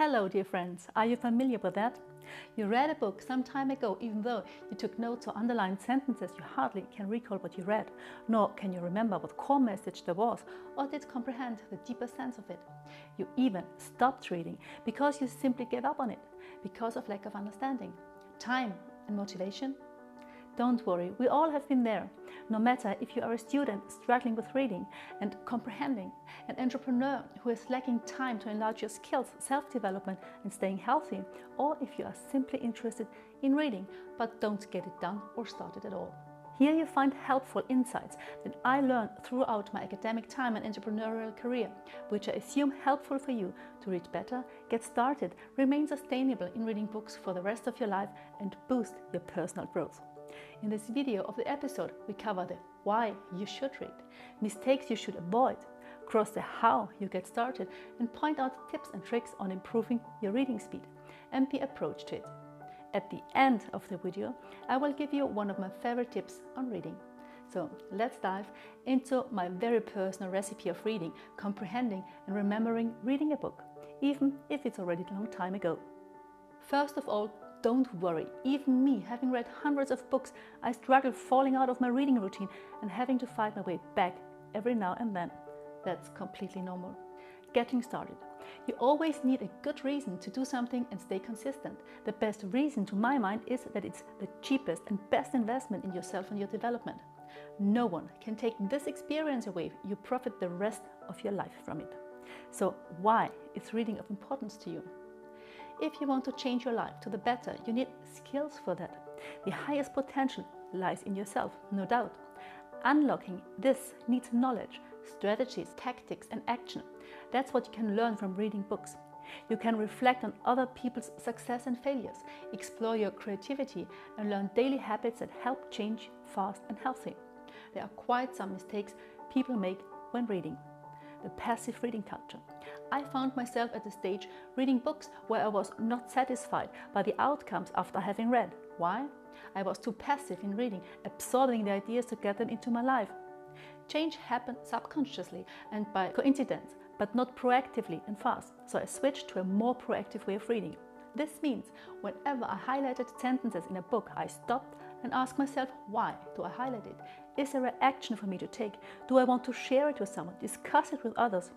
Hello dear friends, are you familiar with that? You read a book some time ago even though you took notes or underlined sentences, you hardly can recall what you read, nor can you remember what core message there was or did comprehend the deeper sense of it. You even stopped reading because you simply gave up on it, because of lack of understanding, time and motivation. Don't worry, we all have been there. No matter if you are a student struggling with reading and comprehending, an entrepreneur who is lacking time to enlarge your skills, self-development and staying healthy, or if you are simply interested in reading but don't get it done or started at all. Here you find helpful insights that I learned throughout my academic time and entrepreneurial career, which I assume helpful for you to read better, get started, remain sustainable in reading books for the rest of your life and boost your personal growth. In this video of the episode, we cover the why you should read, mistakes you should avoid, cross the how you get started, and point out tips and tricks on improving your reading speed and the approach to it. At the end of the video, I will give you one of my favorite tips on reading. So let's dive into my very personal recipe of reading, comprehending and remembering reading a book, even if it's already a long time ago. First of all, don't worry, even me, having read hundreds of books, I struggle falling out of my reading routine and having to fight my way back every now and then. That's completely normal. Getting started. You always need a good reason to do something and stay consistent. The best reason to my mind is that it's the cheapest and best investment in yourself and your development. No one can take this experience away. You profit the rest of your life from it. So why is reading of importance to you? If you want to change your life to the better, you need skills for that. The highest potential lies in yourself, no doubt. Unlocking this needs knowledge, strategies, tactics and action. That's what you can learn from reading books. You can reflect on other people's success and failures, explore your creativity and learn daily habits that help change fast and healthy. There are quite some mistakes people make when reading. The passive reading culture. I found myself at a stage reading books where I was not satisfied by the outcomes after having read. Why? I was too passive in reading, absorbing the ideas to get them into my life. Change happened subconsciously and by coincidence, but not proactively and fast. So I switched to a more proactive way of reading. This means whenever I highlighted sentences in a book, I stopped and asked myself, why do I highlight it? Is there an action for me to take? Do I want to share it with someone, discuss it with others?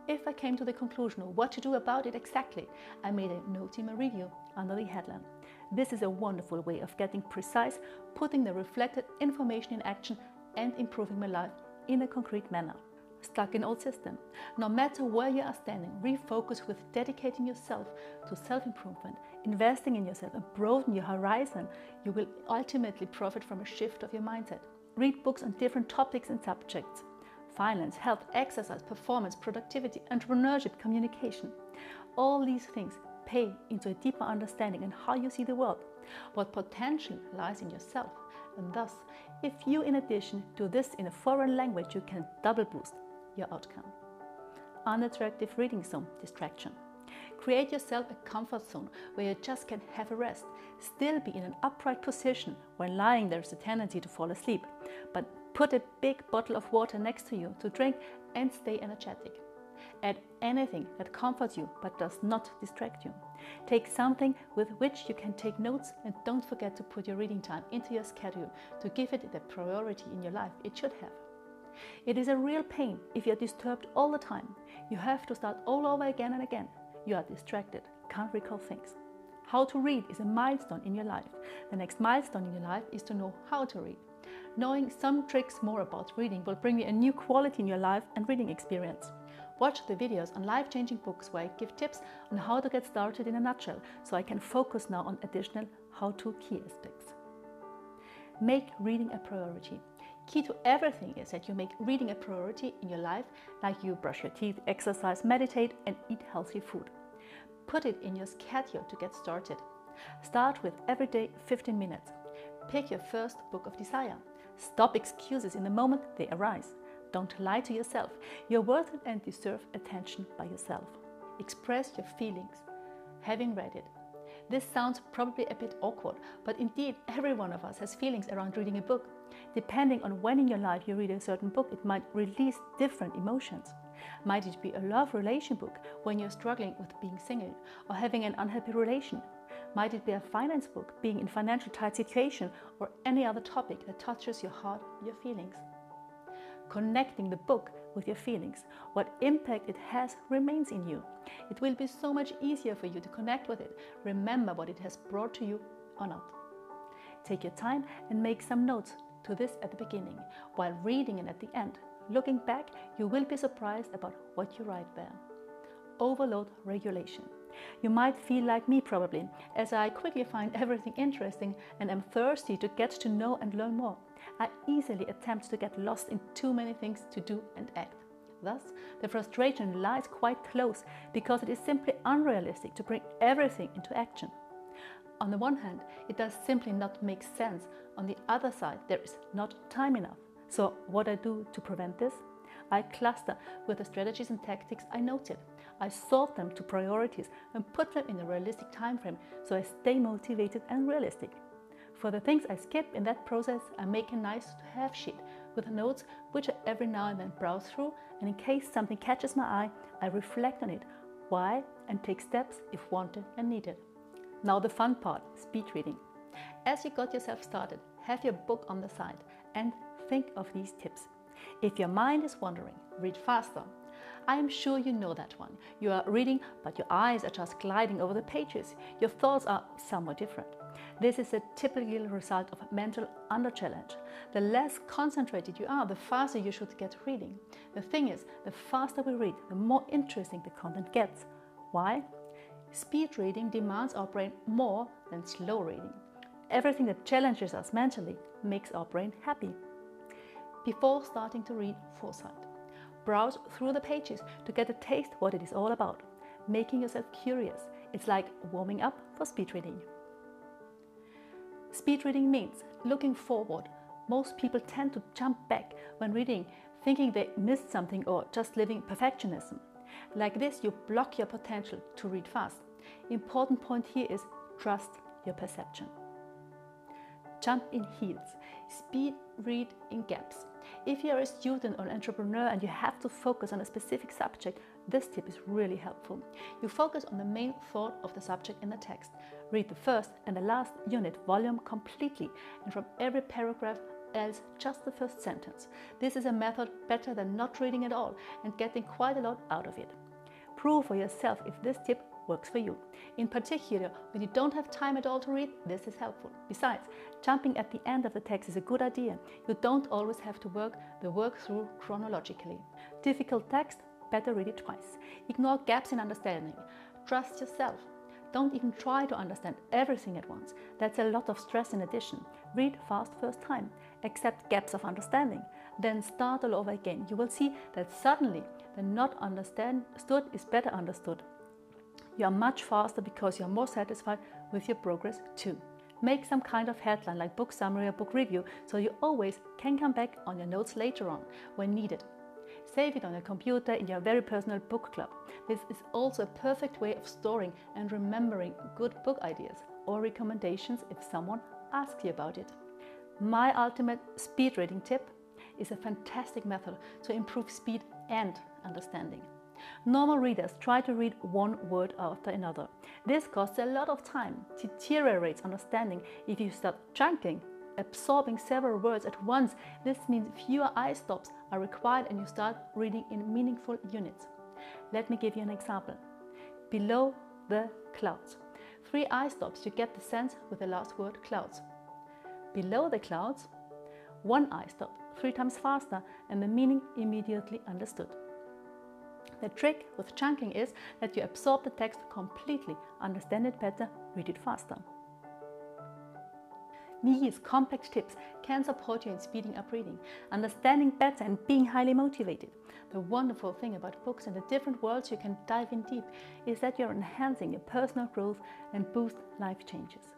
If I came to the conclusion of what to do about it exactly, I made a note in my review under the headline. This is a wonderful way of getting precise, putting the reflected information in action and improving my life in a concrete manner. Stuck in old system. No matter where you are standing, refocus with dedicating yourself to self-improvement, investing in yourself and broaden your horizon. You will ultimately profit from a shift of your mindset. Read books on different topics and subjects. Finance, health, exercise, performance, productivity, entrepreneurship, communication. All these things pay into a deeper understanding on how you see the world, what potential lies in yourself. And thus, if you in addition do this in a foreign language, you can double boost your outcome. Unattractive reading zone distraction. Create yourself a comfort zone where you just can have a rest. Still be in an upright position. When lying, there's a tendency to fall asleep. But put a big bottle of water next to you to drink and stay energetic. Add anything that comforts you but does not distract you. Take something with which you can take notes and don't forget to put your reading time into your schedule to give it the priority in your life it should have. It is a real pain if you're disturbed all the time. You have to start all over again and again. You are distracted, can't recall things. How to read is a milestone in your life. The next milestone in your life is to know how to read. Knowing some tricks more about reading will bring you a new quality in your life and reading experience. Watch the videos on life-changing books where I give tips on how to get started in a nutshell, so I can focus now on additional how-to key aspects. Make reading a priority. Key to everything is that you make reading a priority in your life, like you brush your teeth, exercise, meditate and eat healthy food. Put it in your schedule to get started. Start with every day 15 minutes. Pick your first book of desire. Stop excuses in the moment they arise. Don't lie to yourself. You're worth it and deserve attention by yourself. Express your feelings, having read it. This sounds probably a bit awkward, but indeed every one of us has feelings around reading a book. Depending on when in your life you read a certain book, it might release different emotions. Might it be a love relation book when you're struggling with being single or having an unhappy relation? Might it be a finance book, being in financial tight situation, or any other topic that touches your heart, your feelings? Connecting the book with your feelings, what impact it has remains in you. It will be so much easier for you to connect with it, remember what it has brought to you or not. Take your time and make some notes to this at the beginning, while reading it at the end. Looking back, you will be surprised about what you write there. Overload regulation. You might feel like me probably, as I quickly find everything interesting and am thirsty to get to know and learn more. I easily attempt to get lost in too many things to do and act. Thus, the frustration lies quite close because it is simply unrealistic to bring everything into action. On the one hand, it does simply not make sense. On the other side, there is not time enough. So what I do to prevent this? I cluster with the strategies and tactics I noted. I sort them to priorities and put them in a realistic time frame so I stay motivated and realistic. For the things I skip in that process, I make a nice to-have sheet with notes which I every now and then browse through, and in case something catches my eye, I reflect on it, why, and take steps if wanted and needed. Now the fun part, speed reading. As you got yourself started, have your book on the side and think of these tips. If your mind is wandering, read faster. I am sure you know that one. You are reading, but your eyes are just gliding over the pages. Your thoughts are somewhat different. This is a typical result of mental under-challenge. The less concentrated you are, the faster you should get reading. The thing is, the faster we read, the more interesting the content gets. Why? Speed reading demands our brain more than slow reading. Everything that challenges us mentally makes our brain happy. Before starting to read Foresight, browse through the pages to get a taste what it is all about, making yourself curious. It's like warming up for speed reading. Speed reading means looking forward. Most people tend to jump back when reading, thinking they missed something or just living perfectionism. Like this, you block your potential to read fast. Important point here is trust your perception. Jump in heels. Speed read in gaps. If you are a student or an entrepreneur and you have to focus on a specific subject, this tip is really helpful. You focus on the main thought of the subject in the text. Read the first and the last unit volume completely, and from every paragraph else just the first sentence. This is a method better than not reading at all and getting quite a lot out of it. Prove for yourself if this tip works for you. In particular, when you don't have time at all to read, this is helpful. Besides, jumping at the end of the text is a good idea. You don't always have to work the work through chronologically. Difficult text, better read it twice. Ignore gaps in understanding. Trust yourself. Don't even try to understand everything at once. That's a lot of stress in addition. Read fast first time. Accept gaps of understanding. Then start all over again. You will see that suddenly the not understood is better understood. You are much faster because you are more satisfied with your progress too. Make some kind of headline like book summary or book review so you always can come back on your notes later on when needed. Save it on your computer in your very personal book club. This is also a perfect way of storing and remembering good book ideas or recommendations if someone asks you about it. My ultimate speed reading tip is a fantastic method to improve speed and understanding. Normal readers try to read one word after another. This costs a lot of time, deteriorates understanding. If you start chunking, absorbing several words at once, this means fewer eye stops are required and you start reading in meaningful units. Let me give you an example. Below the clouds. 3 eye stops, you get the sense with the last word clouds. Below the clouds, 1 eye stop, 3 times faster, and the meaning immediately understood. The trick with chunking is that you absorb the text completely, understand it better, read it faster. These compact tips can support you in speeding up reading, understanding better and being highly motivated. The wonderful thing about books and the different worlds you can dive in deep is that you're enhancing your personal growth and boost life changes.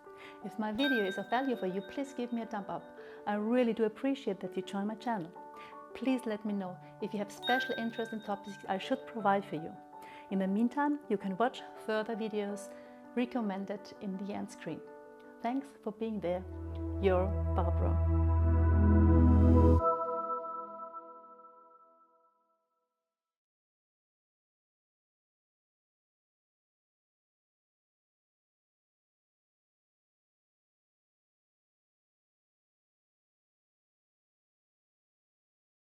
If my video is of value for you, please give me a thumb up. I really do appreciate that you join my channel. Please let me know if you have special interest in topics I should provide for you. In the meantime, you can watch further videos recommended in the end screen. Thanks for being there. Your Barbara.